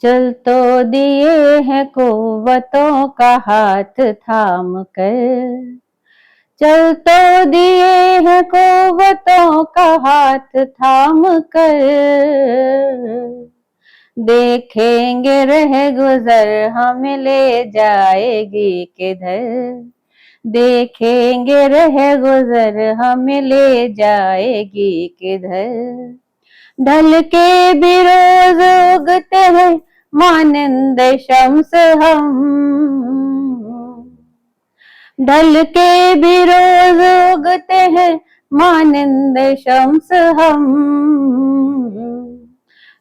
चल तो दिए हैं कुव्वतों का हाथ थाम कर, चल तो दिए हैं कुव्वतों का हाथ थाम कर, देखेंगे रह गुजर हमें ले जाएगी किधर, देखेंगे रह गुजर हमें ले जाएगी किधर। ढल के भी रोज उगते हैं मानिंद शम्स हम, ढल के भी रोज उगते हैं मानिंद शम्स हम,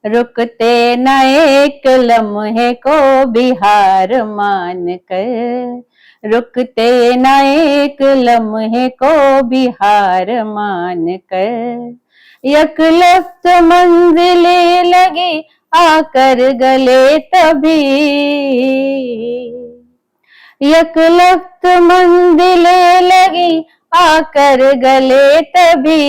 रुकते न एक लम्हे को भी हार मान कर, रुकते न एक लम्हे को भी हार मान कर, यकलफ्त मंजिलें लगी आकर गले तभी, यकलफ्त मंजिलें लगी आकर गले तभी,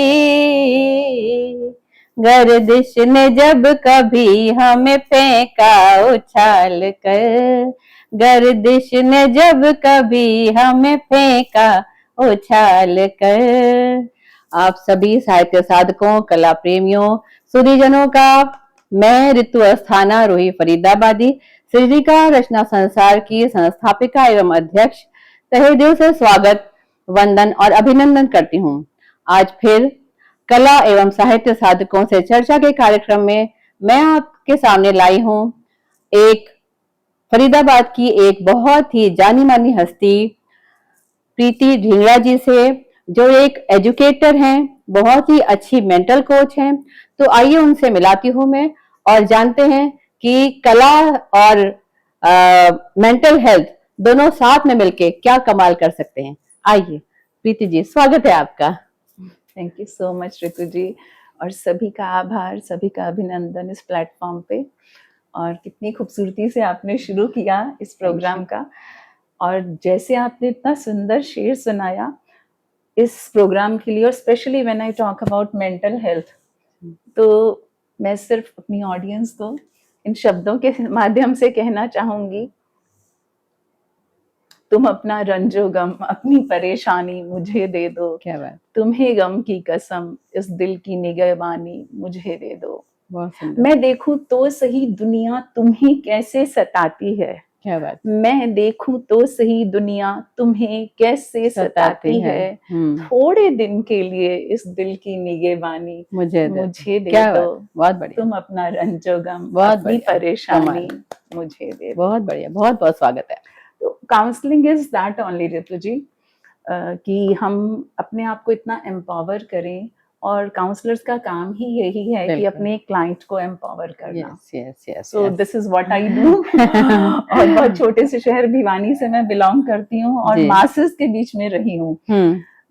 गर्दिश ने जब कभी हमें फेंका उछाल कर, गर्दिश ने जब कभी हमें फेंका उछाल कर। आप सभी साहित्य साधकों, कला प्रेमियों, सुधीजनों का मैं ऋतु अस्थाना रूही फरीदाबादी सृजिका रचना संसार की संस्थापिका एवं अध्यक्ष तहे दिल से स्वागत, वंदन और अभिनंदन करती हूँ। आज फिर कला एवं साहित्य साधकों से चर्चा के कार्यक्रम में मैं आपके सामने लाई हूँ एक फरीदाबाद की एक बहुत ही जानी मानी हस्ती प्रीति ढींगरा जी से, जो एक एजुकेटर हैं, बहुत ही अच्छी मेंटल कोच हैं। तो आइए उनसे मिलाती हूँ मैं और जानते हैं कि कला और मेंटल हेल्थ दोनों साथ में मिलके क्या कमाल कर सकते हैं। आइए प्रीति जी, स्वागत है आपका। थैंक यू सो मच ऋतु जी, और सभी का आभार, सभी का अभिनंदन इस प्लेटफॉर्म पे। और कितनी खूबसूरती से आपने शुरू किया इस प्रोग्राम का, और जैसे आपने इतना सुंदर शेर सुनाया इस प्रोग्राम के लिए, और specially when I talk about mental health, तो मैं सिर्फ अपनी ऑडियंस को इन शब्दों के माध्यम से कहना चाहूंगी, तुम अपना रंजो गम, अपनी परेशानी मुझे दे दो। क्या बात, तुम्हें गम की कसम, इस दिल की निगहबानी मुझे दे दो। बहुत सुंदर। मैं देखूं तो सही दुनिया तुम्हें कैसे सताती है, क्या बात, मैं देखूं तो सही दुनिया तुम्हें कैसे सताती है। थोड़े दिन के लिए इस दिल की निगहबानी मुझे दे दो। बहुत बढ़िया। तुम अपना रंजो गम, बहुत अपनी परेशानी मुझे दे दो। बहुत बढ़िया, बहुत बहुत स्वागत है। तो काउंसलिंग इज दैट ओनली ऋतु जी, कि हम अपने आप को इतना एम्पावर करें, और काउंसलर्स का काम ही यही है कि अपने क्लाइंट को एम्पावर करना। So this is what I do. और बहुत छोटे से शहर भिवानी से मैं बिलोंग करती हूँ, और मासेस के बीच में रही हूँ,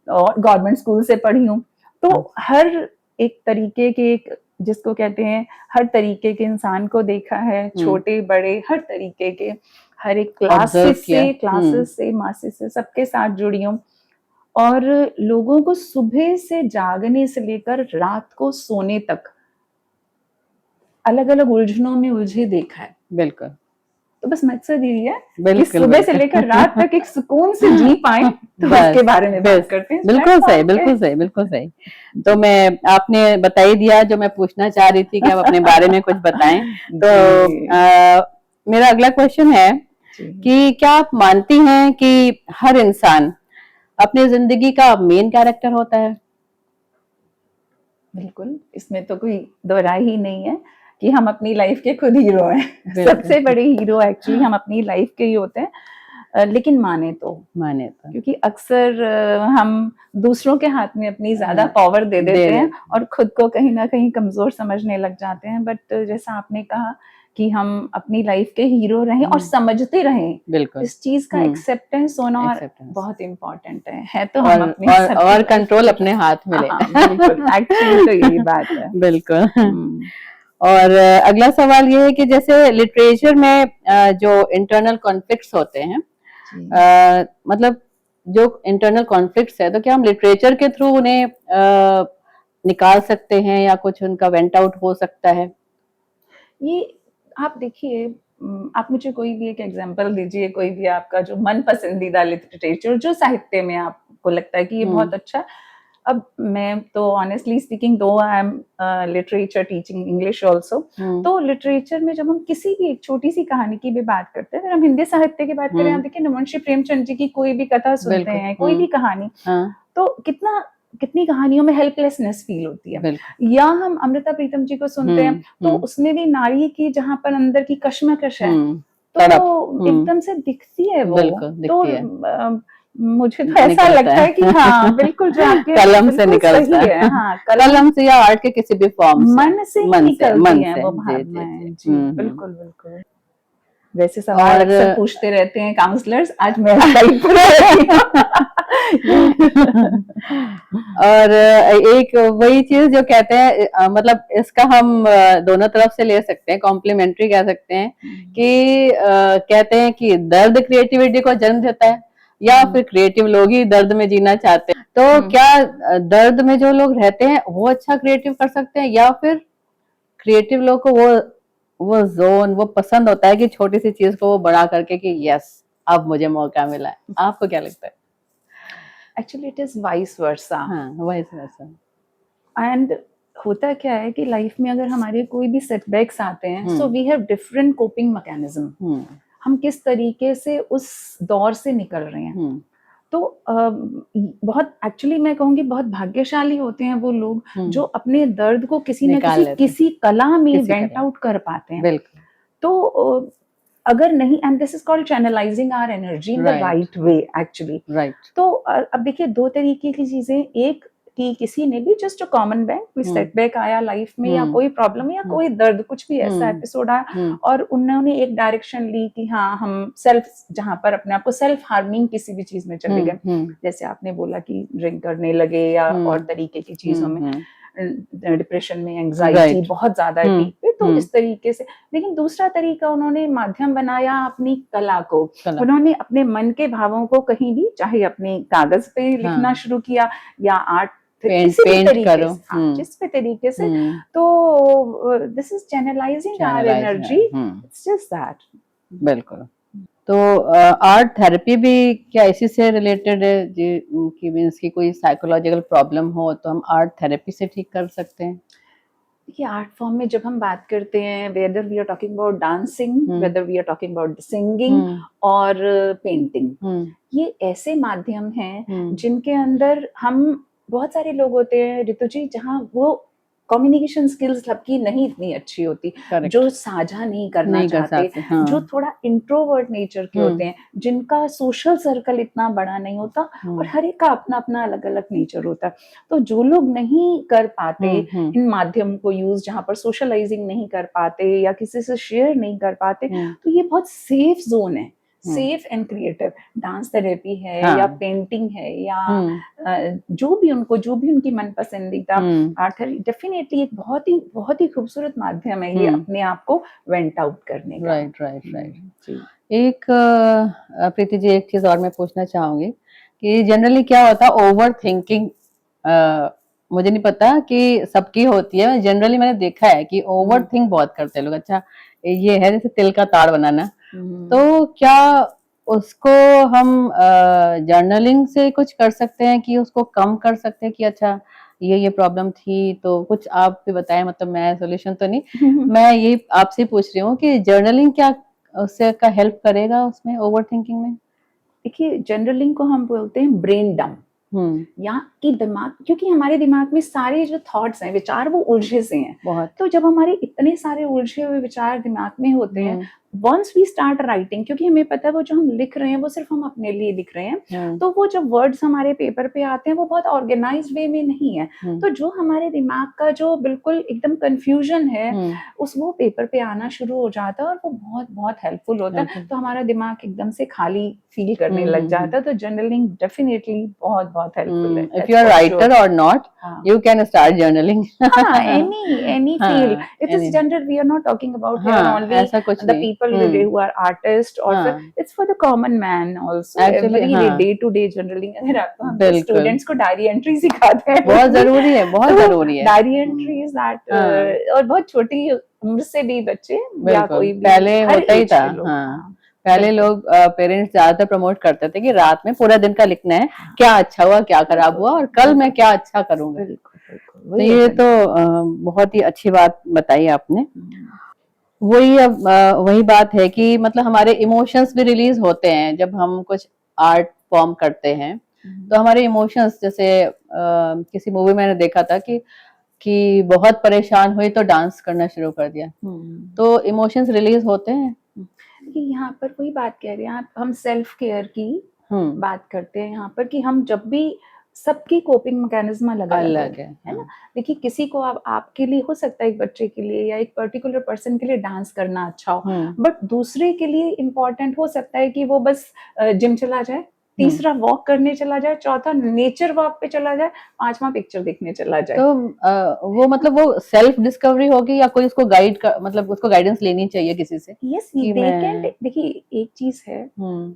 और गवर्नमेंट स्कूल से पढ़ी हूँ। तो हर एक तरीके के, जिसको कहते हैं, हर तरीके के इंसान को देखा है, छोटे बड़े हर तरीके के, हर एक क्लासेस से मासेस से सबके साथ जुड़ी हूँ। और लोगों को सुबह से जागने से लेकर रात को सोने तक अलग अलग उलझनों में उलझे देखा है। बिल्कुल। तो बस मकसद यही है कि सुबह से लेकर रात तक एक सुकून से जी पाए, तो उसके बारे में बात करते हैं। बिल्कुल सही, बिल्कुल सही, बिल्कुल सही। तो मैं, आपने बता ही दिया जो मैं पूछना चाह रही थी कि आप अपने बारे में कुछ बताएं। तो मेरा अगला क्वेश्चन है कि क्या आप मानती हैं कि हर इंसान अपनी जिंदगी का मेन कैरेक्टर होता है? बिल्कुल, इसमें तो कोई दो राय ही नहीं है कि हम अपनी लाइफ के खुद हीरो हैं। सबसे बड़े हीरो एक्चुअली हम अपनी लाइफ के ही होते हैं। लेकिन माने तो क्योंकि अक्सर हम दूसरों के हाथ में अपनी ज्यादा पावर दे देते हैं और खुद को कहीं ना कहीं कमजोर समझने लग जाते हैं। बट जैसा आपने कहा कि हम अपनी लाइफ के हीरो रहें और समझते रहें, बिल्कुल इस चीज का एक्सेप्टेंस होना बहुत इम्पोर्टेंट है। तो हम अपने और कंट्रोल अपने हाथ में लेना। बिल्कुल, एक्चुअली तो यही बात है। बिल्कुल। और अगला सवाल ये है कि जैसे लिटरेचर में जो इंटरनल कॉन्फ्लिक्ट्स होते हैं, मतलब जो इंटरनल कॉन्फ्लिक्ट्स है, तो क्या हम लिटरेचर के थ्रू उन्हें निकाल सकते हैं या कुछ उनका वेंट आउट हो सकता है? ये आप देखिए, आप मुझे कोई भी एक एग्जांपल दीजिए, कोई भी आपका जो मन पसंदीदा लिटरेचर, जो साहित्य में आपको लगता है कि ये बहुत अच्छा। अब मैं तो ऑनेस्टली स्पीकिंग, दो I am literature teaching English also, तो लिटरेचर में जब हम किसी भी एक छोटी सी कहानी की भी बात करते हैं, अगर हम हिंदी साहित्य की बात करें, आप देखिए मुंशी प्रेमचंद जी की कोई भी कथा सुनते हैं, कोई भी कहानी, तो कितनी कहानियों में हेल्पलेसनेस फील होती है। या हम अमृता प्रीतम जी को सुनते हैं, तो उसमें भी नारी की जहाँ पर अंदर की कश्मकश है, तो एकदम से दिखती है वो। तो मुझे तो ऐसा लगता है कि हाँ बिल्कुल, जो आपके कलम से निकलता है, हाँ, कलम से या आर्ट के किसी भी फॉर्म से, मन से निकलती है वो भावनाएं। जी बिल्कुल बिल्कुल। वैसे सवाल अक्सर पूछते रहते हैं काउंसलर्स, आज मैं और एक वही चीज जो कहते हैं, मतलब इसका हम दोनों तरफ से ले सकते हैं, कॉम्प्लीमेंट्री कह सकते हैं कि कहते हैं कि दर्द क्रिएटिविटी को जन्म देता है, या फिर क्रिएटिव लोग ही दर्द में जीना चाहते हैं। तो क्या दर्द में जो लोग रहते हैं वो अच्छा क्रिएटिव कर सकते हैं, या फिर क्रिएटिव लोग को वो जोन वो पसंद होता है कि छोटी सी चीज को वो बड़ा करके कि यस अब मुझे मौका मिला है? आपको क्या लगता है? Actually it is vice versa. हाँ, वाइस वर्सा। एंड होता क्या है कि लाइफ में अगर हमारे कोई भी सेटबैक्स आते हैं, so we have different coping mechanism. हम किस तरीके से उस दौर से निकल रहे हैं। तो बहुत एक्चुअली मैं कहूँगी बहुत भाग्यशाली होते हैं वो लोग जो अपने दर्द को किसी न किसी कला में वेंट आउट कर पाते हैं। बिल्कुल। तो अगर नहीं, and this is called channelizing our energy in the right way actually. तो अब देखिए दो तरीके की चीजें, एक कि किसी ने भी जस्ट अ कॉमन बैक, कोई सेटबैक आया लाइफ में, या कोई प्रॉब्लम या कोई दर्द, कुछ भी ऐसा एपिसोड आया, और उन्होंने एक डायरेक्शन ली कि हाँ हम सेल्फ, जहां पर अपने आप को सेल्फ हार्मिंग किसी भी चीज में चले गए, जैसे आपने बोला कि ड्रिंक करने लगे या और तरीके की चीजों में, डिप्रेशन में, एंजाइटी बहुत ज्यादा है पीक पे, तो इस तरीके से। लेकिन दूसरा तरीका, उन्होंने माध्यम बनाया अपनी कला को, उन्होंने अपने मन के भावों को कहीं भी, चाहे अपने कागज पे लिखना शुरू किया या आर्ट जिस भी तरीके से, तो this is channelizing our energy, it's just that. बिल्कुल। तो आर्ट थेरेपी भी क्या इसी से रिलेटेड है जी, कि मींस की कोई साइकोलॉजिकल प्रॉब्लम हो तो हम आर्ट थेरेपी से ठीक कर सकते हैं? देखिए, आर्ट फॉर्म में जब हम बात करते हैं, whether we are talking about dancing, whether we are talking about singing और पेंटिंग, ये ऐसे माध्यम हैं जिनके अंदर हम, बहुत सारे लोग होते हैं ऋतु जी जहाँ वो कम्युनिकेशन स्किल्स सबकी नहीं इतनी अच्छी होती, जो साझा नहीं करना चाहते, जो थोड़ा इंट्रोवर्ट नेचर के होते हैं, जिनका सोशल सर्कल इतना बड़ा नहीं होता, और हर एक का अपना अपना अलग अलग नेचर होता है। तो जो लोग नहीं कर पाते इन माध्यम को यूज, जहाँ पर सोशलाइजिंग नहीं कर पाते या किसी से शेयर नहीं कर पाते, तो ये बहुत सेफ जोन है, safe and creative. Dance therapy है या पेंटिंग है या जो भी उनकी मन पसंदीदा आर्ट है, डेफिनेटली एक बहुत ही खूबसूरत माध्यम है ये अपने आप को वेंट आउट करने का। राइट। एक प्रीति जी, एक चीज और मैं पूछना चाहूंगी कि जनरली क्या होता है ओवर थिंकिंग, मुझे नहीं पता कि सबकी होती है, जनरली मैंने देखा है कि ओवर थिंक बहुत करते हैं लोग। अच्छा, ये है जैसे तिल का ताड़ बनाना, तो क्या उसको हम जर्नलिंग से कुछ कर सकते हैं कि उसको कम कर सकते हैं कि अच्छा ये प्रॉब्लम थी, तो कुछ आप भी बताएं, मतलब मैं सॉल्यूशन तो नहीं मैं ये आपसे पूछ रही हूँ कि जर्नलिंग क्या उससे का हेल्प करेगा उसमें ओवर थिंकिंग में? देखिए, जर्नलिंग को हम बोलते हैं ब्रेन डंप, या कि दिमाग, क्योंकि हमारे दिमाग में सारे जो थॉट्स हैं, विचार, वो उलझे से हैं बहुत। तो जब हमारे इतने सारे उलझे हुए विचार दिमाग में होते हैं, वंस वी स्टार्ट राइटिंग, क्योंकि हमें पता है वो जो हम लिख रहे हैं वो सिर्फ हम अपने लिए लिख रहे हैं, तो वो जब वर्ड्स हमारे पेपर पे आते हैं वो बहुत ऑर्गेनाइज्ड वे में नहीं है, तो जो हमारे दिमाग का जो बिल्कुल एकदम कंफ्यूजन है वो पेपर पे आना शुरू हो जाता है, और वो बहुत बहुत हेल्पफुल होता है। तो हमारा दिमाग एकदम से खाली फील करने लग जाता है। तो जर्नलिंग डेफिनेटली बहुत बहुत हेल्पफुल है। इफ यू आर राइटर और not, you can start journaling. any field. It is general. We are not talking about only the people who are artists, or it's for the common man also. Actually, every day to day journaling. अगर आपको students को diary entry सिखाते हैं, बहुत जरूरी है, बहुत जरूरी है डायरी एंट्रीज दैट, और बहुत छोटी उम्र से भी बच्चे या बिल्कुल, कोई भी, पहले हर होता ही एज था। के लोग। हाँ, पहले लोग पेरेंट्स ज्यादातर प्रमोट करते थे कि रात में पूरा दिन का लिखना है, क्या अच्छा हुआ, क्या खराब हुआ, और कल मैं क्या अच्छा करूंगा। बिल्कुल बिल्कुल, तो वही ये होता तो है। बहुत ही अच्छी बात बताई आपने। हम्म, वही अब वही बात है कि मतलब हमारे इमोशंस भी रिलीज होते हैं जब हम कुछ आर्ट फॉर्म करते हैं। तो हमारे इमोशंस जैसे किसी मूवी में मैंने देखा था कि बहुत परेशान हुई तो डांस करना शुरू कर दिया, तो इमोशंस रिलीज होते हैं। कि यहाँ पर वही बात कह रहे हैं आप, हम सेल्फ केयर की हम्म, बात करते हैं यहाँ पर कि हम जब भी, सबकी कोपिंग मैकेनिज्म अलग अलग अलग है है। ना। देखिए किसी को आपके लिए हो सकता है, एक बच्चे के लिए या एक पर्टिकुलर पर्सन के लिए डांस करना अच्छा हो, बट दूसरे के लिए इम्पोर्टेंट हो सकता है कि वो बस जिम चला जाए, तीसरा वॉक करने चला जाए, चौथा नेचर वॉक पे चला जाए, पांचवा पिक्चर देखने चला जाए। तो वो मतलब वो सेल्फ डिस्कवरी होगी या कोई उसको गाइड कर, मतलब उसको गाइडेंस लेनी चाहिए किसी से यस, कि दे मैं। कैन। देखिए एक चीज है,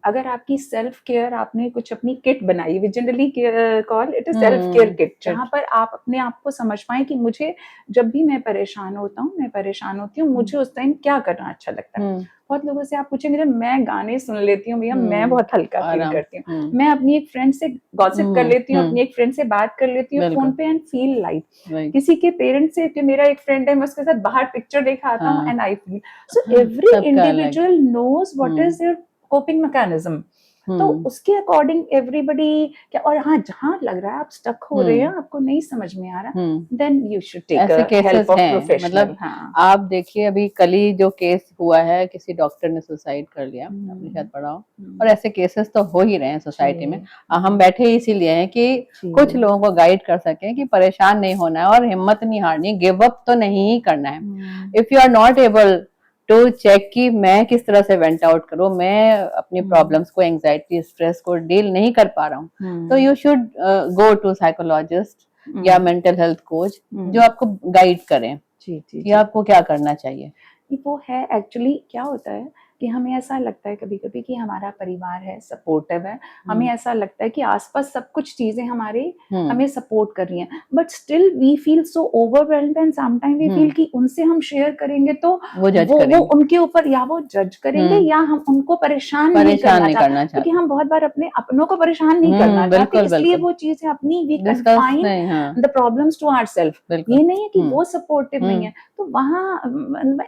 अगर आपकी सेल्फ केयर, आपने कुछ अपनी किट बनाई, we generally call it is self care kit, जहां पर आप अपने आप को समझ पाए कि मुझे जब भी मैं परेशान होता हूँ, मैं परेशान होती हूँ, मुझे उस टाइम क्या करना अच्छा लगता है। बहुत लोगों से आप पूछेंगे, मैं गाने सुन लेती हूँ भैया, मैं बहुत हल्का फील करती हूँ, मैं अपनी एक फ्रेंड से गॉसिप कर लेती हूँ, अपनी एक फ्रेंड से बात कर लेती हूँ फोन पे एंड फील लाइट। किसी के पेरेंट्स से, कि मेरा एक फ्रेंड है, मैं उसके साथ बाहर पिक्चर देखा आता हूँ and I feel. So every individual knows what is your coping mechanism, तो उसके अकॉर्डिंग एवरीबडी क्या। और हाँ, जहां लग रहा है आप स्टक हो रहे हैं, आपको नहीं समझ में आ रहा, देन यू शुड टेक ऐसे केसेस हेल्प ऑफ हैं, प्रोफेशनल। मतलब हाँ, आप देखिए अभी कल ही जो केस हुआ है, किसी डॉक्टर ने सुसाइड कर लिया, आपने शायद पढ़ा हो। और ऐसे केसेस तो हो ही रहे हैं सोसाइटी में। हम बैठे ही इसीलिए हैं कि कुछ लोगों को गाइड कर सकें कि परेशान नहीं होना है और हिम्मत नहीं हारनी, गिव अप तो नहीं ही करना है। If you are not able to check कि मैं किस तरह से वेंट आउट करूं, मैं अपनी प्रॉब्लम्स को, एंजाइटी, स्ट्रेस को डील नहीं कर पा रहा हूँ, तो you should go to psychologist या मेंटल हेल्थ कोच जो आपको गाइड करें कि आपको क्या करना चाहिए। वो है एक्चुअली, क्या होता है कि हमें ऐसा लगता है कभी कभी कि हमारा परिवार है, सपोर्टिव है, हमें ऐसा लगता है कि आसपास सब कुछ चीजें हमारे हमें सपोर्ट कर रही हैं, but still we feel so overwhelmed and sometime we feel कि उनसे हम शेयर करेंगे तो वो उनके ऊपर या वो जज करेंगे या हम उनको परेशान नहीं करना चाहते, क्योंकि हम बहुत बार अपने अपनों को परेशान नहीं करना चाहते, इसलिए वो चीजें अपनी we confine the problems to ourself. ये नहीं है कि वो सपोर्टिव नहीं है, तो वहाँ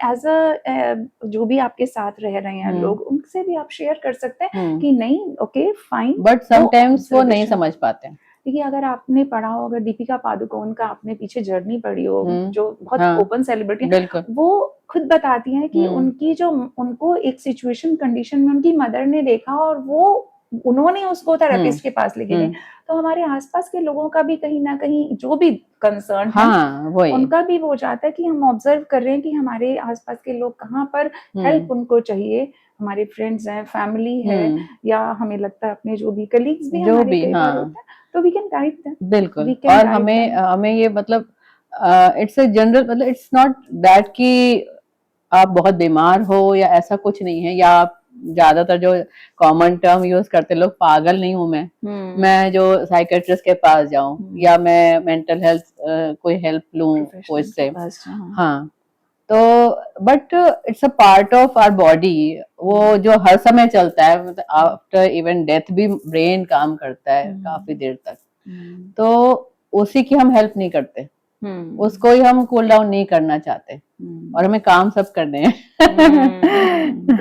एज अ जो भी आपके साथ रह रहे हैं लोग, उनसे भी आप शेयर कर सकते हैं कि नहीं, ओके फाइन, बट समटाइम्स वो नहीं समझ पाते। देखिए अगर आपने पढ़ा हो, अगर दीपिका पादुकोण का आपने पीछे जर्नी पढ़ी हो, जो बहुत ओपन सेलिब्रिटी है, वो खुद बताती हैं कि उनकी जो, उनको एक सिचुएशन कंडीशन में उनकी मदर ने देखा और वो उन्होंने उसको थेरेपिस्ट के पास लेके गए। तो हमारे आसपास के लोगों का भी कहीं ना कहीं जो भी कंसर्न है, उनका भी वो चाहता है कि हम ऑब्जर्व कर रहे हैं कि हमारे आसपास के लोग कहाँ पर हेल्प उनको चाहिए, हमारे फ्रेंड्स हैं, फैमिली है, या हमें लगता है अपने जो भी कलीग्स भी हमारे कई बार होते हैं, तो वी कैन गाइड देम। बिल्कुल। और हमें ये मतलब इट्स अ जनरल, मतलब इट्स नॉट दैट कि आप बहुत बीमार हो या ऐसा कुछ नहीं है, या आप ज्यादातर जो कॉमन टर्म यूज करते लोग, पागल नहीं हूं मैं जो साइकेट्रिस्ट के पास जाऊं या मैं मेंटल हेल्थ कोई हेल्प लूं कोई से। हाँ, तो but it's a part of our body, वो जो हर समय चलता है, मतलब आफ्टर इवन डेथ भी ब्रेन काम करता है काफी देर तक, तो उसी की हम हेल्प नहीं करते, उसको ही हम कूल डाउन नहीं करना चाहते, और हमें काम सब करने हैं।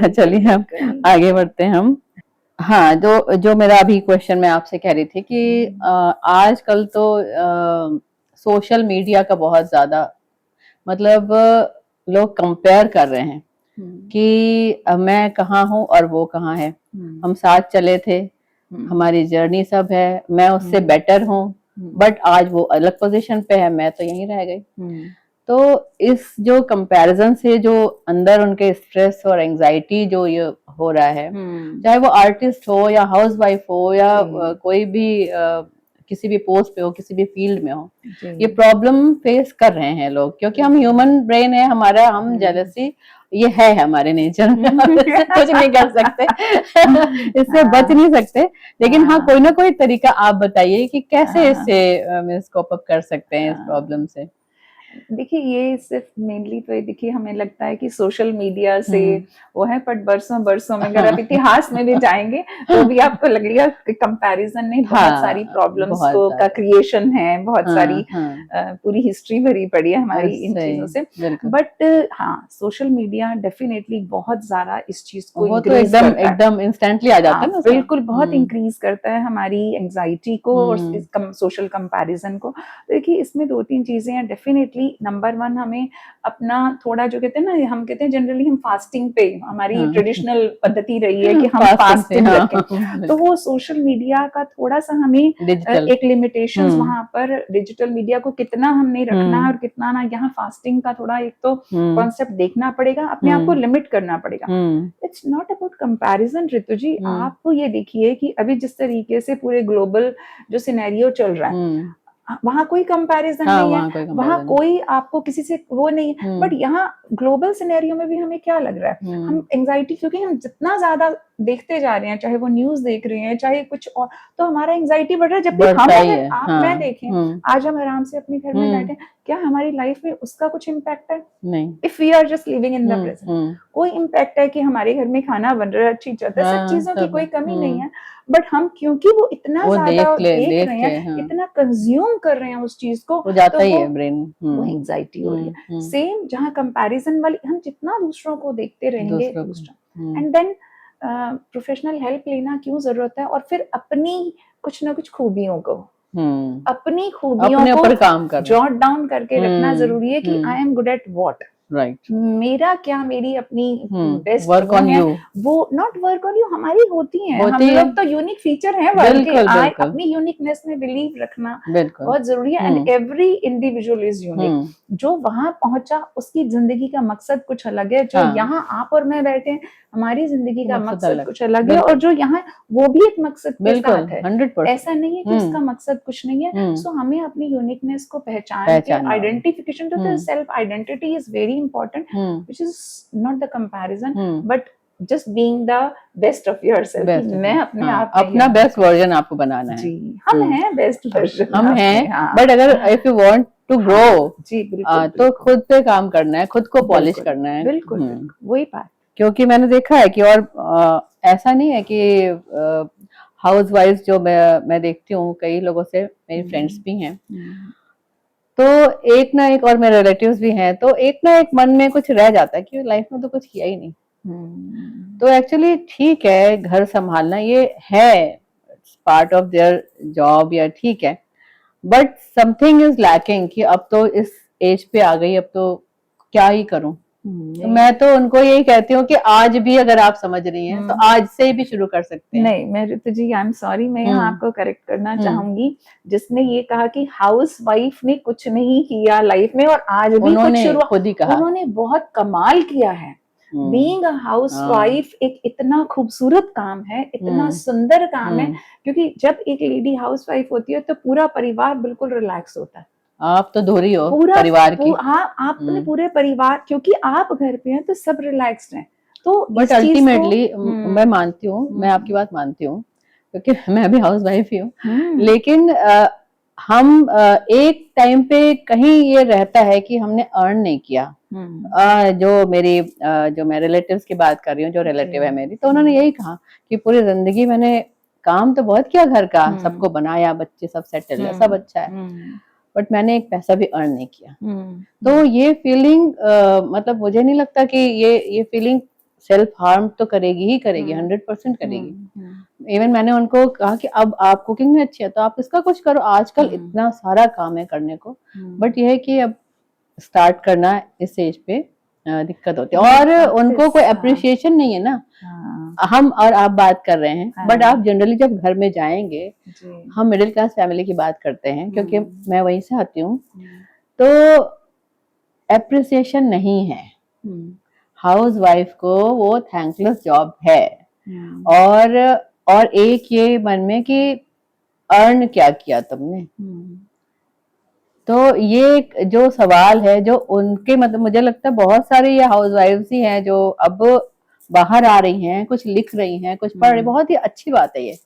चलिए हम आगे बढ़ते हैं हम। हाँ, जो मेरा अभी क्वेश्चन मैं आपसे कह रही थी कि आजकल तो सोशल मीडिया का बहुत ज्यादा, मतलब लोग कंपेयर कर रहे हैं कि मैं कहाँ हूँ और वो कहाँ है, हम साथ चले थे, हमारी जर्नी सब है, मैं उससे बेटर हूँ, बट आज वो अलग पोजीशन पे है, मैं तो यहीं रह गई। तो इस जो कंपैरिजन से जो अंदर उनके स्ट्रेस और एंजाइटी जो ये हो रहा है, चाहे वो आर्टिस्ट हो या हाउसवाइफ हो या कोई भी किसी भी पोस्ट पे हो, किसी भी फील्ड में हो, ये प्रॉब्लम फेस कर रहे हैं लोग, क्योंकि हम ह्यूमन ब्रेन है हमारा, हम जेलसी ये है हमारे नेचर में, कुछ नहीं कर सकते, इससे बच नहीं सकते। लेकिन हाँ, कोई ना कोई तरीका आप बताइए कि कैसे इससे कोप अप कर सकते हैं इस प्रॉब्लम से। देखिए ये सिर्फ मेनली तो देखिए हमें लगता है कि सोशल मीडिया से वो है, पर बरसों बरसों में अगर आप इतिहास में भी जाएंगे तो भी आपको लगेगा कि कंपैरिजन ने बहुत सारी प्रॉब्लम्स बहुत को का ज्यादा। क्रिएशन है, बहुत सारी हाँ, पूरी हिस्ट्री भरी पड़ी है हमारी इन सही, चीजों से। बिल्कुल। बट हाँ, सोशल मीडिया डेफिनेटली बहुत ज्यादा इस चीज को वो तो इंक्रीज एकदम करता है। एकदम इंस्टेंटली आ जाता हाँ, है ना उसमें। बिल्कुल बहुत इंक्रीज करता है हमारी एंजाइटी को और इस सोशल कंपैरिजन को। तो देखिए इसमें दो तीन चीजें हैं डेफिनेटली। नंबर वन, हमें अपना थोड़ा जो कहते हैं ना, हम कहते हैं जनरली हम फास्टिंग पे, हमारी ट्रेडिशनल पद्धति रही है कि हम फास्टिंग रखें, तो वो सोशल मीडिया का थोड़ा सा हमें डिजिटल एक लिमिटेशंस वहां पर, डिजिटल मीडिया को कितना हमने रखना है और कितना ना, यहाँ फास्टिंग का थोड़ा एक तो कॉन्सेप्ट देखना पड़ेगा, अपने आप को लिमिट करना पड़ेगा। इट्स नॉट अबाउट कंपैरिजन ऋतु जी। आप ये देखिए कि अभी जिस तरीके से पूरे ग्लोबल जो सिनेरियो चल रहा है, वहां कोई कंपैरिजन नहीं है, वहां कोई आपको किसी से वो नहीं है। बट यहाँ ग्लोबल सिनेरियो में भी हमें क्या लग रहा है, हम एंजाइटी, क्योंकि हम जितना ज्यादा देखते जा रहे हैं, चाहे वो न्यूज देख रहे हैं चाहे कुछ और, तो हमारा एंजाइटी बढ़ रहा है। जबकि हम अगर आप मैं देखें, आज हम आराम से अपने घर में बैठे, क्या हमारी लाइफ में उसका कुछ इम्पैक्ट है? नहीं। If we are just living in the present, कोई इम्पैक्ट है कि हमारे घर में खाना बन रहा है, अच्छी चलता है, सब चीजों की कोई कमी नहीं है। बट हम क्योंकि वो इतना ज्यादा देख रहे हैं, इतना कंज्यूम कर रहे हैं उस चीज को, वो जाता ही है ब्रेन, वो एंजाइटी हो रही है। सेम जहाँ कंपैरिजन वाली, हम जितना दूसरों को देखते रहेंगे, एंड देन प्रोफेशनल हेल्प लेना क्यों जरूरत है, और फिर अपनी कुछ ना कुछ खूबियों को, अपनी खूबियों को काम जॉट डाउन करके रखना जरूरी है कि I am good at what, right, मेरा क्या, मेरी अपनी बेस्ट वर्क ऑन यू, वो नॉट वर्क ऑन यू, हमारी होती है, हम लोग तो यूनिक फीचर है, अपनी यूनिकनेस में बिलीव रखना बहुत जरूरी है। And every individual is unique. जो वहां पहुंचा उसकी जिंदगी का मकसद कुछ अलग है, जो यहाँ आप और मैं बैठे हैं हमारी जिंदगी का मकसद कुछ अलग है, और जो यहाँ वो भी एक मकसद के साथ है, 100%। ऐसा नहीं है कि उसका मकसद कुछ नहीं है। सो हमें अपनी यूनिकनेस को पहचान के, आइडेंटिफिकेशन, तो self identity is very important, which is not the comparison, but just being the best of yourself. मैं अपने आप अपना बेस्ट वर्जन आपको बनाना है। जी, हम हैं बेस्ट वर्जन, हम हैं, बट अगर if you want to grow, जी बिल्कुल, तो खुद पे काम करना है, खुद को पॉलिश करना है। बिल्कुल, वही बात। क्योंकि मैंने देखा है कि, और ऐसा नहीं है कि हाउस वाइफ जो मैं देखती हूँ कई लोगों से, मेरी फ्रेंड्स भी हैं, तो एक ना एक, और मेरे रिलेटिव्स भी हैं, तो एक ना एक मन में कुछ रह जाता है कि लाइफ में तो कुछ किया ही नहीं। तो एक्चुअली ठीक है, घर संभालना ये है पार्ट ऑफ देयर जॉब, या ठीक है, बट समथिंग इज लैकिंग कि अब तो इस एज पे आ गई, अब तो क्या ही करूं। तो मैं तो उनको यही कहती हूँ कि आज भी अगर आप समझ रही हैं तो आज से भी शुरू कर सकते हैं। नहीं, मैं ऋतु जी, आई एम सॉरी, मैं यहाँ आपको करेक्ट करना चाहूंगी। जिसने ये कहा कि हाउस वाइफ ने कुछ नहीं किया लाइफ में और आज भी कुछ शुरू, खुद ही कहा, उन्होंने बहुत कमाल किया है। बीइंग अ हाउस वाइफ एक इतना खूबसूरत काम है, इतना सुंदर काम है, क्योंकि जब एक लेडी हाउस वाइफ होती है तो पूरा परिवार बिल्कुल रिलैक्स होता है। आप तो धोरी हो परिवार की। हाँ, आपने पूरे परिवार, क्योंकि आप घर पे हैं तो सब रिलैक्स्ड हैं। तो बट अल्टीमेटली मैं मानती हूँ, मैं आपकी बात मानती हूँ, क्योंकि मैं भी हाउस वाइफ ही हूँ, लेकिन हम एक टाइम पे कहीं ये रहता है कि हमने अर्न नहीं किया। जो मैं रिलेटिव्स की बात कर रही हूँ, जो रिलेटिव है मेरी, तो उन्होंने यही कहा कि पूरी जिंदगी मैंने काम तो बहुत किया, घर का सबको बनाया, बच्चे सब सेटल है, सब अच्छा है, बट मैंने एक पैसा भी अर्न नहीं किया। तो ये फीलिंग मतलब मुझे नहीं लगता कि ये फीलिंग सेल्फ हार्म तो करेगी ही करेगी, 100% करेगी। इवन मैंने उनको कहा कि अब आप कुकिंग में अच्छी है तो आप इसका कुछ करो, आजकल इतना सारा काम है करने को, बट ये है कि अब स्टार्ट करना इस एज पे दिक्कत होती है, और उनको कोई अप्रिशिएशन नहीं है ना। हम और आप बात कर रहे हैं, बट आप जनरली जब घर में जाएंगे, हम मिडिल क्लास फैमिली की बात करते हैं, क्योंकि मैं वहीं से आती हूँ, तो एप्रिसिएशन नहीं है। हाउस वाइफ को वो थैंकलेस जॉब है, और एक ये मन में कि अर्न क्या किया तुमने। तो ये जो सवाल है, जो उनके मतलब मुझे लगता है बहुत सारे ये हाउस वाइफ्स ही हैं जो अब बाहर आ रही हैं, कुछ लिख रही हैं, कुछ पढ़ रही, बहुत ही अच्छी बात है ये।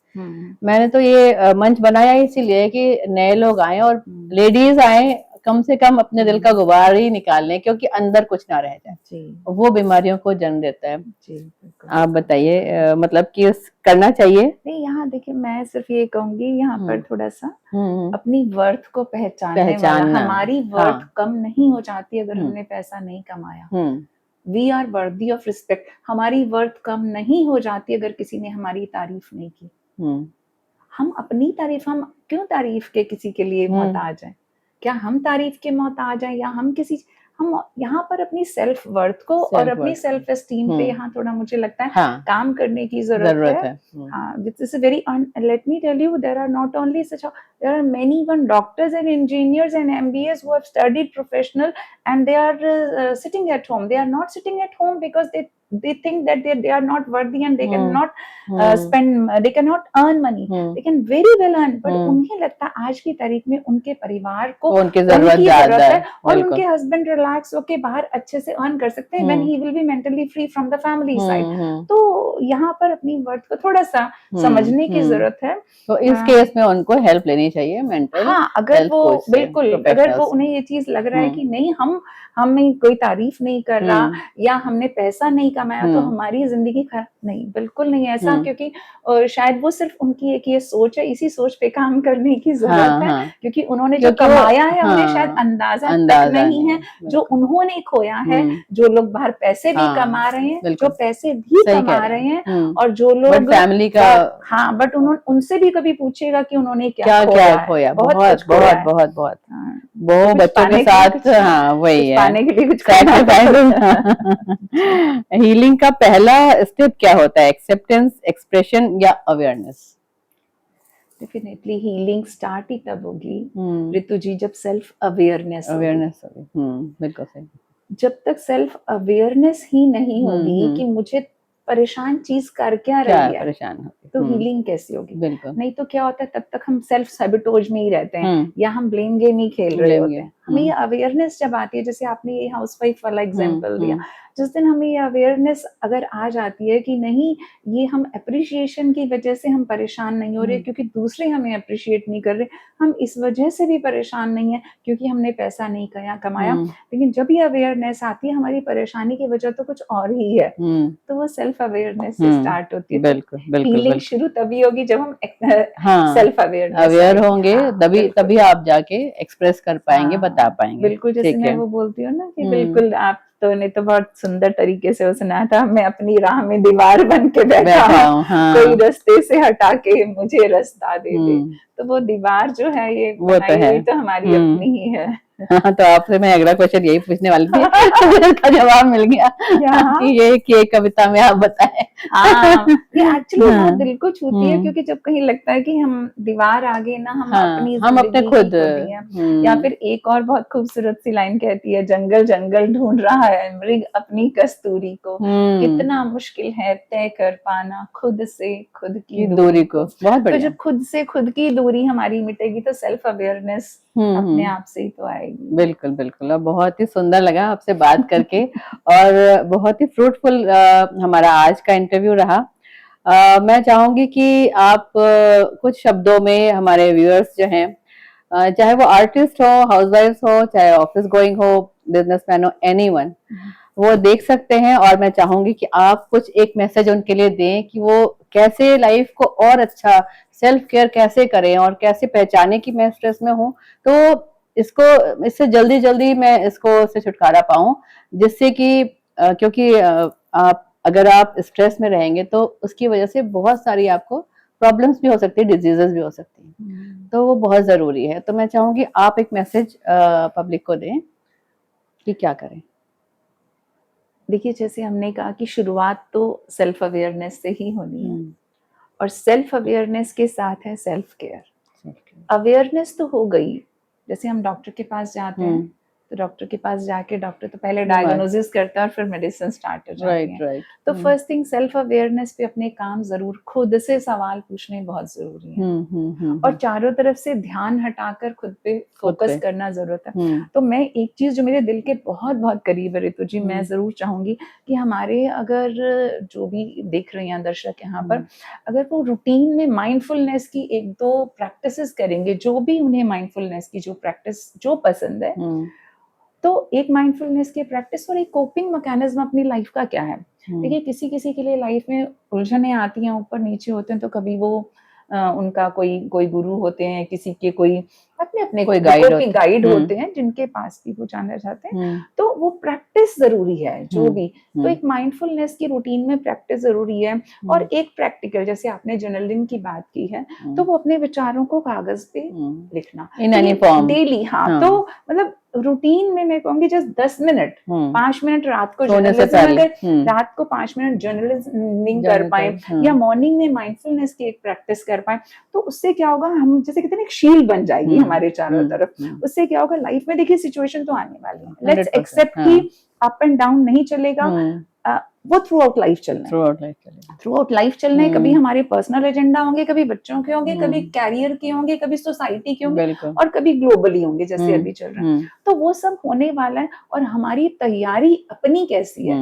मैंने तो ये मंच बनाया इसीलिए कि नए लोग आए और लेडीज आए, कम से कम अपने दिल का गुबार ही निकाल लें, क्योंकि अंदर कुछ ना रह जाए, जी वो बीमारियों को जन्म देता है। जी बिल्कुल। आप बताइए, मतलब कि करना चाहिए। नहीं, यहाँ देखिए मैं सिर्फ ये कहूंगी यहाँ पर थोड़ा सा हम्म, अपनी वर्थ को पहचानने वाला, पहचानना, हमारी वर्थ हाँ, कम नहीं हो जाती अगर हम्म, हमने पैसा नहीं कमाया। Hmm, we are worthy of respect, हमारी वर्थ कम नहीं हो जाती अगर किसी ने हमारी तारीफ नहीं की। हम्म, हम अपनी तारीफ, हम क्यों तारीफ के किसी के लिए मोहताज हैं? क्या हम तारीफ के मोहताज हैं, या हम किसी, हम यहाँ पर अपनी सेल्फ वर्थ को और सेल्फ अपनी वर्थ, सेल्फ एस्टीम पे यहाँ थोड़ा मुझे लगता है हाँ, काम करने की जरूरत जरूरत है। है। हाँ, this is a very let me tell you, there are not only there are many even doctors and engineers and MBAs who have studied professional, and they are sitting at home. They are not sitting at home because they think that they are not worthy and they cannot spend, they cannot earn money. They can very well earn, but उन्हें लगता है आज की तारीख में उनके परिवार को उनकी जरूरत ज्यादा है, है, और उनके हस्बैंड रिलैक्स होके बाहर अच्छे से अर्न कर सकते हैं, when he will be mentally free from the family side। तो यहाँ पर अपनी वर्थ को थोड़ा सा समझने की जरूरत है। तो इस केस में उनको हेल्प लेनी चाहिए, मेंटल हाँ, अगर वो बिल्कुल, अगर वो उन्हें ये चीज लग रहा है कि नहीं, हमें कोई तारीफ नहीं कर रहा या हमने पैसा नहीं कमाया तो हमारी जिंदगी खराब, नहीं, बिल्कुल नहीं ऐसा, क्योंकि शायद वो सिर्फ उनकी एक ये सोच है, इसी सोच पे काम करने की जरूरत है, क्योंकि उन्होंने जो कमाया है उन्हें शायद अंदाजा तक नहीं है जो उन्होंने खोया है। जो लोग बाहर पैसे भी कमा रहे हैं, जो पैसे भी कमा रहे हैं, और जो लोग फैमिली का, हाँ, बट उन्होंने उनसे भी कभी पूछेगा कि उन्होंने क्या खोया, बहुत वो बच्चों के साथ, हाँ वही है, पाने के लिए कुछ हीलिंग का पहला स्टेप क्या होता है? एक्सेप्टेंस, एक्सप्रेशन या अवेयरनेस? डेफिनेटली हीलिंग स्टार्ट ही तब होगी ऋतु जी जब सेल्फ अवेयरनेस होगी। बिल्कुल सही। जब तक सेल्फ अवेयरनेस ही नहीं होगी कि मुझे परेशान चीज कर क्या रही है, परेशान होगी, तो हीलिंग कैसी होगी? बिल्कुल नहीं तो क्या होता है, तब तक हम सेल्फ सैबोटेज में ही रहते हैं, या हम ब्लेम गेम ही खेल रहे होते हैं। हमें ये अवेयरनेस जब आती है, जैसे आपने ये हाउसवाइफ वाला एग्जांपल दिया, जिस दिन हमें ये अवेयरनेस अगर आ जाती है कि नहीं, ये हम अप्रिशिएशन की वजह से हम परेशान नहीं हो रहे क्योंकि दूसरे हमें अप्रिशिएट नहीं कर रहे, हम इस वजह से भी परेशान नहीं है क्योंकि हमने पैसा नहीं कमाया। लेकिन जब ये अवेयरनेस आती है, हमारी परेशानी की वजह तो कुछ और ही है, तो वो सेल्फ अवेयरनेस से स्टार्ट होती है। बिल्कुल, हीलिंग शुरू तभी होगी जब हम सेल्फ अवेयर होंगे, तभी आप जाके एक्सप्रेस कर पाएंगे, बता पाएंगे। बिल्कुल, जैसे मैं वो बोलती हूँ ना कि बिल्कुल आप तो ने तो बहुत सुंदर तरीके से वो सुनाया था, मैं अपनी राह में दीवार बन के बैठा हूँ, कोई रास्ते से हटा के मुझे रास्ता दे दे। तो वो दीवार जो है ये बनाई हुई तो हमारी अपनी ही है। हाँ, तो आपसे मैं अगला क्वेश्चन यही पूछने वाली थी, उसका जवाब मिल गया कि ये कविता में आप बताएं। ये एक्चुअली बहुत दिल को छूती है, क्योंकि जब कहीं लगता है कि हम दीवार आगे ना, हम अपने खुद या फिर एक और बहुत खूबसूरत सी लाइन कहती है, जंगल जंगल ढूंढ रहा है मृग अपनी कस्तूरी को, कितना मुश्किल है तय कर पाना खुद से खुद की दूरी को। बहुत बढ़िया। तो जब खुद से खुद की दूरी हमारी मिटेगी तो सेल्फ अवेयरनेस अपने आप से ही तो आएगी। बिल्कुल बिल्कुल। और बहुत ही सुंदर लगा आपसे बात करके और बहुत ही फ्रूटफुल हमारा आज का इंटरव्यू रहा। मैं चाहूंगी कि आप कुछ शब्दों में हमारे व्यूअर्स जो हैं, चाहे वो आर्टिस्ट हो, हाउसवाइफ्स हो, चाहे ऑफिस गोइंग हो, बिजनेसमैन हो, एनीवन, वो देख सकते हैं, और मैं चाहूंगी कि आप कुछ एक मैसेज उनके लिए दें कि वो कैसे लाइफ को और अच्छा सेल्फ केयर कैसे करें और कैसे पहचाने कि मैं स्ट्रेस में हूँ, तो इससे जल्दी मैं इससे छुटकारा पाऊं, जिससे कि क्योंकि अगर आप स्ट्रेस में रहेंगे तो उसकी वजह से बहुत सारी आपको प्रॉब्लम्स भी हो सकती है, डिजीजेस भी हो सकती हैं, तो वो बहुत जरूरी है। तो मैं चाहूंगी आप एक मैसेज पब्लिक को दें कि क्या करें। देखिए, जैसे हमने कहा कि शुरुआत तो सेल्फ अवेयरनेस से ही होनी है, और सेल्फ अवेयरनेस के साथ है सेल्फ केयर। अवेयरनेस तो हो गई, जैसे हम डॉक्टर के पास जाते हैं तो डॉक्टर के पास जाके डॉक्टर तो पहले डायग्नोसिस करता है और फिर मेडिसिन स्टार्ट हो जाती है। राइट। तो फर्स्ट थिंग सेल्फ अवेयरनेस पे अपने काम जरूर खुद से सवाल पूछने बहुत जरूरी है। और चारों तरफ से ध्यान हटाकर खुद पे फोकस करना जरूरत है। तो मैं एक चीज जो मेरे दिल के बहुत बहुत करीब है ऋतु जी, मैं जरूर चाहूंगी कि हमारे अगर जो भी देख रहे हैं दर्शक यहाँ पर, अगर वो रूटीन में माइंडफुलनेस की 1-2 प्रैक्टिसेस करेंगे, जो भी उन्हें माइंडफुलनेस की जो प्रैक्टिस जो पसंद है, तो एक माइंडफुलनेस की प्रैक्टिस और एक कोपिंग मैकेनिज्म अपनी लाइफ का क्या है। देखिए किसी किसी के लिए लाइफ में उलझने आती हैं, ऊपर नीचे होते हैं, तो कभी वो उनका कोई गुरु होते हैं, किसी के कोई अपने कोई गाइड होते हैं जिनके पास भी वो जाना चाहते हैं। तो वो प्रैक्टिस जरूरी है जो भी। तो एक माइंडफुलनेस की रूटीन में प्रैक्टिस जरूरी है। और एक प्रैक्टिकल, जैसे आपने जर्नलिंग की बात की है, तो वो अपने विचारों को कागज पे लिखना इन एनी फॉर्म डेली। हाँ, तो मतलब रूटीन में मैं कहूंगी जस्ट 10 मिनट 5 मिनट रात को जर्नलिज्म, अगर रात को 5 मिनट जर्नलिज्म कर पाए या मॉर्निंग में माइंडफुलनेस की एक प्रैक्टिस कर पाए, तो उससे क्या होगा, हम जैसे कहते हैं एक शील्ड बन जाएगी हमारे चारों तरफ। उससे क्या होगा, लाइफ में देखिए सिचुएशन तो आने वाली है, लेट्स एक्सेप्ट कि अप एंड डाउन नहीं चलेगा, वो थ्रू आउट लाइफ चलना है। कभी हमारे पर्सनल एजेंडा होंगे, कभी बच्चों के होंगे, कभी कैरियर के होंगे, कभी सोसाइटी के होंगे, और कभी ग्लोबली होंगे जैसे अभी चल रहा है। तो वो सब होने वाला है, और हमारी तैयारी अपनी कैसी है,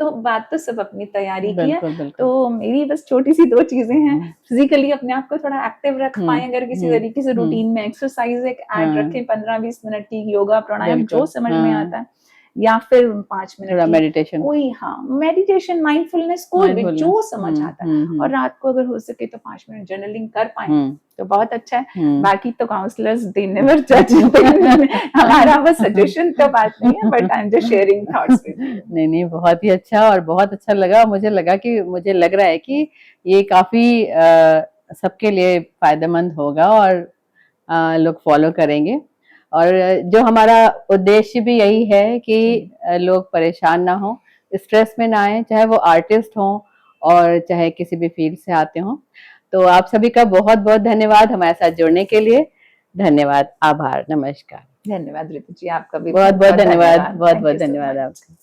तो बात तो सब अपनी तैयारी की है। तो मेरी बस छोटी सी 2 चीजें हैं, फिजिकली अपने आप को थोड़ा एक्टिव रख पाए, अगर किसी तरीके से रूटीन में एक्सरसाइज एक ऐड रखें 15-20 मिनट की, योगा प्राणायाम जो समझ में आता है, या फिर 5 मिनट मेडिटेशन, कोई मेडिटेशन, माइंडफुलनेस, कोई भी जो समझ आता है। और रात को अगर हो सके तो 5 मिनट जर्नलिंग कर पाए तो बहुत अच्छा है। बाकी तो काउंसलर्स दे नेवर जज, हमारा बस सजेशन तो बात नहीं है, but I am just sharing thoughts with you. नहीं, बहुत ही अच्छा, और बहुत अच्छा लगा। मुझे लग रहा है कि ये काफी सबके लिए फायदेमंद होगा और लोग फॉलो करेंगे। और जो हमारा उद्देश्य भी यही है कि लोग परेशान ना हो, स्ट्रेस में ना आए, चाहे वो आर्टिस्ट हों और चाहे किसी भी फील्ड से आते हों। तो आप सभी का बहुत बहुत धन्यवाद हमारे साथ जुड़ने के लिए। धन्यवाद, आभार, नमस्कार। धन्यवाद ऋतु जी, आपका भी बहुत बहुत धन्यवाद, बहुत बहुत धन्यवाद आपका।